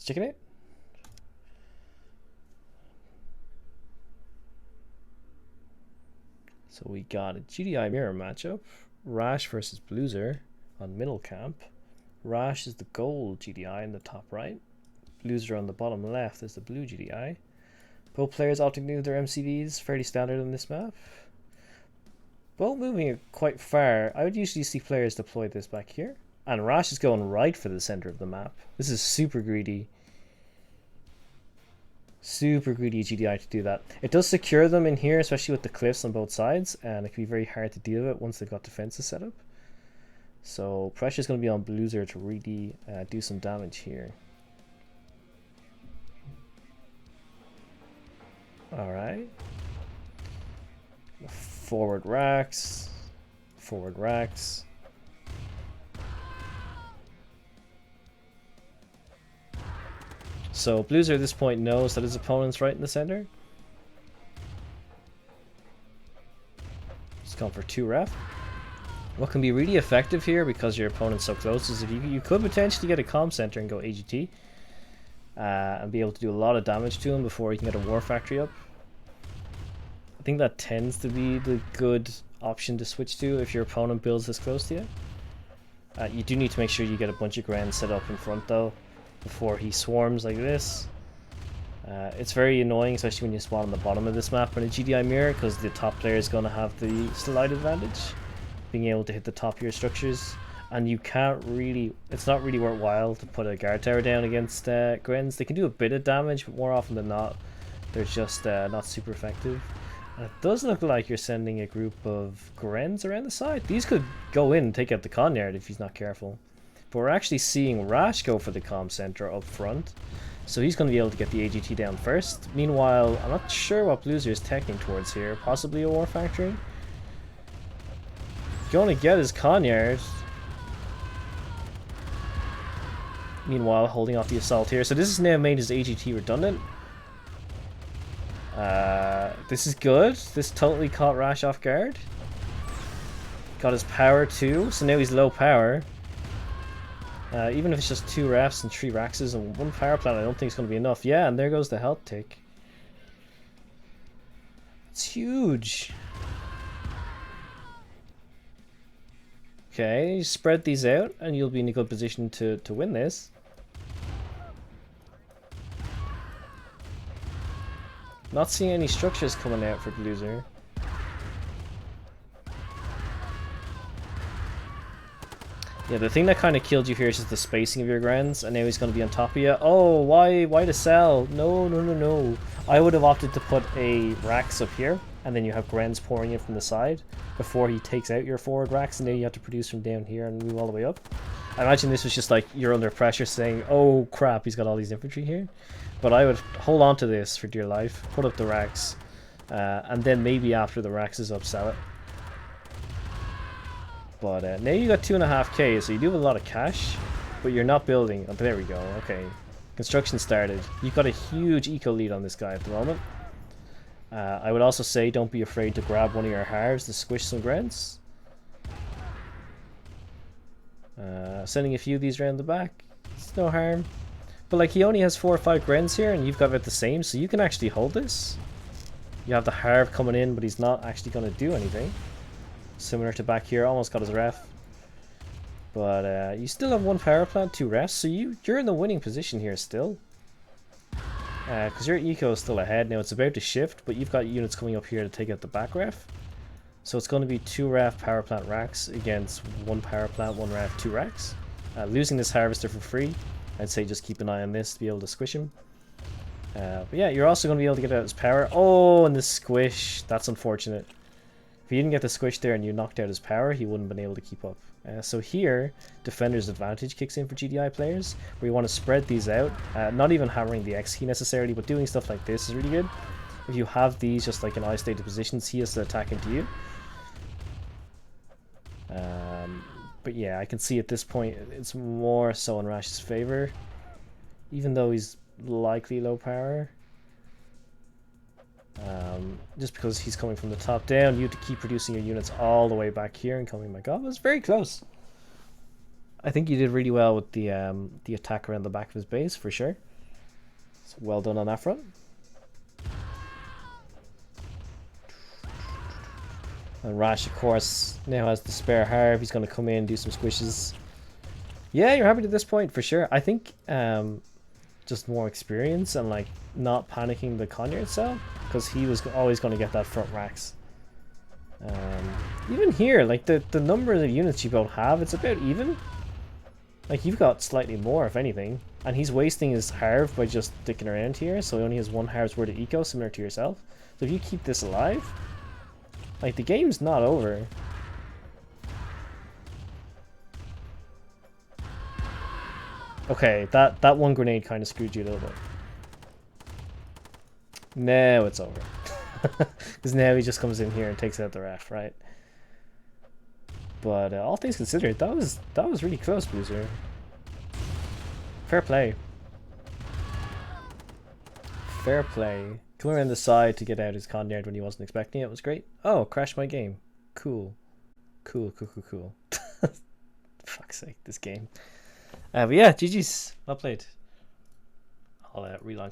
Let's check it out. So we got a GDI mirror matchup. Rash versus Bloser on middle camp. Rash is the gold GDI in the top right. Bloser on the bottom left is the blue GDI. Both players opting to move their MCVs, fairly standard on this map. Both moving it quite far. I would usually see players deploy this back here. And Rash is going right for the center of the map. This is super greedy. Super greedy GDI to do that. It does secure them in here, especially with the cliffs on both sides, and it can be very hard to deal with once they've got defenses set up. So pressure is going to be on Bloser to really do some damage here. Alright. Forward racks. Forward racks. So Bloser at this point knows that his opponent's right in the center. Just going for 2 ref. What can be really effective here, because your opponent's so close, is if you could potentially get a comm center and go AGT. And be able to do a lot of damage to him before he can get a war factory up. I think that tends to be the good option to switch to if your opponent builds this close to you. You do need to make sure you get a bunch of Gren set up in front though, before he swarms like this. It's very annoying, especially when you spawn on the bottom of this map in a GDI mirror, because the top player is going to have the slide advantage, being able to hit the top of your structures. And you can't really, it's not really worthwhile to put a guard tower down against Grens. They can do a bit of damage, but more often than not, they're just not super effective. And it does look like you're sending a group of Grens around the side. These could go in and take out the Conyard if he's not careful. But we're actually seeing Rash go for the comm center up front. So he's going to be able to get the AGT down first. Meanwhile, I'm not sure what Bloser is teching towards here. Possibly a war factory? Going to get his Conyard. Meanwhile, holding off the assault here. So this has now made his AGT redundant. This is good. This totally caught Rash off guard. Got his power too, so now he's low power. Even if it's just 2 refs and 3 Raxes and 1 power plant, I don't think it's going to be enough. Yeah, and there goes the health tick. It's huge. Okay, spread these out and you'll be in a good position to win this. Not seeing any structures coming out for Bloser. Yeah, the thing that kind of killed you here is just the spacing of your Grens, and now he's going to be on top of you. Oh, why to sell? No, no, no, no. I would have opted to put a Rax up here, and then you have Grens pouring in from the side before he takes out your forward Rax, and then you have to produce from down here and move all the way up. I imagine this was just like you're under pressure saying, oh crap, he's got all these infantry here. But I would hold on to this for dear life, put up the Rax, and then maybe after the Rax is up, sell it. But now you got 2.5k, so you do have a lot of cash, but you're not building. Oh, there we go. Okay, construction started. You've got a huge eco lead on this guy at the moment. I would also say don't be afraid to grab one of your halves to squish some Grens. Sending a few of these around the back. It's no harm. But like, he only has 4 or 5 Grens here, and you've got about the same, so you can actually hold this. You have the Harv coming in, but he's not actually going to do anything. Similar to back here, almost got his ref. But you still have 1 power plant, 2 refs, so you're in the winning position here still. Because your eco is still ahead. Now it's about to shift, but you've got units coming up here to take out the back ref. So it's going to be 2 ref power plant racks against 1 power plant, 1 ref, 2 racks. Losing this harvester for free, I'd say just keep an eye on this to be able to squish him. But yeah, you're also going to be able to get out his power. Oh, and the squish. That's unfortunate. If he didn't get the squish there and you knocked out his power, he wouldn't have been able to keep up. So here, Defender's Advantage kicks in for GDI players, where you want to spread these out. Not even hammering the X key necessarily, but doing stuff like this is really good. If you have these just like in isolated positions, he has to attack into you. But yeah, I can see at this point it's more so in Rash's favor, even though he's likely low power. Just because he's coming from the top down, you have to keep producing your units all the way back here and coming. My god, it was very close. I think you did really well with the attack around the back of his base for sure. So well done on that front. And Rash, of course, now has the spare harv. He's going to come in and do some squishes. Yeah, you're happy to this point for sure. I think just more experience and like not panicking the Conyer itself, because he was always going to get that front racks. Even here, like the number of units you both have, it's about even. Like you've got slightly more, if anything, and he's wasting his harv by just sticking around here, so he only has one harv's worth of eco, similar to yourself. So if you keep this alive, like the game's not over. Okay, that one grenade kind of screwed you a little bit. Now it's over. Because now he just comes in here and takes out the ref, right? But all things considered, that was really close, Bloser. Fair play. Fair play. Coming around the side to get out his Conyer when he wasn't expecting it was great. Oh, crashed my game. Cool. Cool. Fuck's sake, this game. But yeah, GG's. Well played. I'll relaunch.